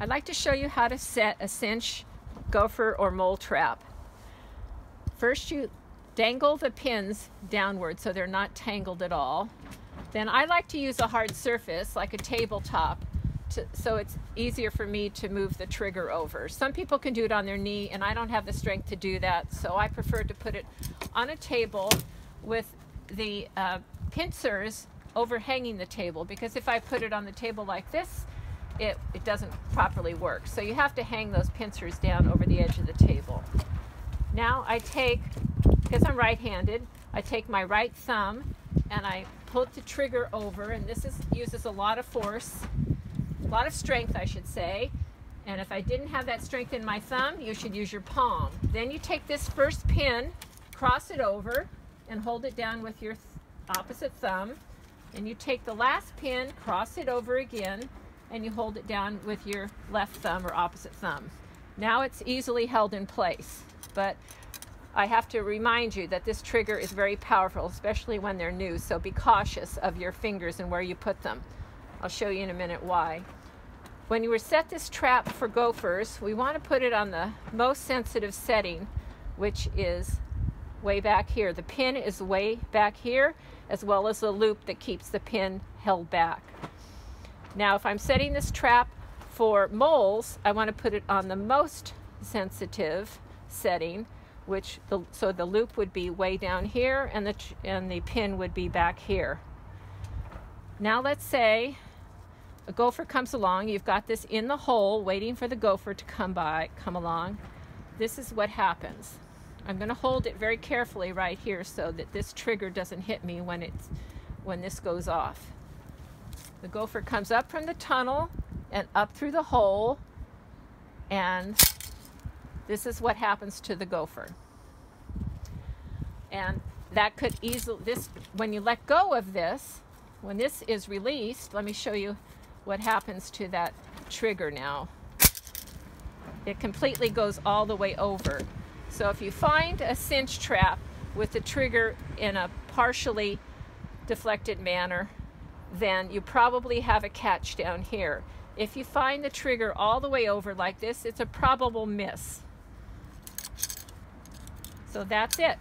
I'd like to show you how to set a cinch, gopher, or mole trap. First, you dangle the pins downward so they're not tangled at all. Then I like to use a hard surface like a tabletop so it's easier for me to move the trigger over. Some people can do it on their knee, and I don't have the strength to do that, so I prefer to put it on a table with the pincers overhanging the table, because if I put it on the table like this, it doesn't properly work. So you have to hang those pincers down over the edge of the table. Now I take, because I'm right-handed, I take my right thumb and I pull the trigger over, and this uses a lot of force, a lot of strength I should say, and if I didn't have that strength in my thumb, you should use your palm. Then you take this first pin, cross it over, and hold it down with your opposite thumb, and you take the last pin, cross it over again, and you hold it down with your left thumb or opposite thumb. Now it's easily held in place, but I have to remind you that this trigger is very powerful, especially when they're new, so be cautious of your fingers and where you put them. I'll show you in a minute why. When you set this trap for gophers, we want to put it on the most sensitive setting, which is way back here. The pin is way back here, as well as the loop that keeps the pin held back. Now, if I'm setting this trap for moles, I want to put it on the most sensitive setting, so the loop would be way down here, and the pin would be back here. Now, let's say a gopher comes along. You've got this in the hole, waiting for the gopher to come along. This is what happens. I'm going to hold it very carefully right here so that this trigger doesn't hit me when this goes off. The gopher comes up from the tunnel and up through the hole, and this is what happens to the gopher. And that could easily, when you let go of this, when this is released, let me show you what happens to that trigger now. It completely goes all the way over. So if you find a cinch trap with the trigger in a partially deflected manner, then you probably have a catch down here. If you find the trigger all the way over like this, it's a probable miss. So that's it.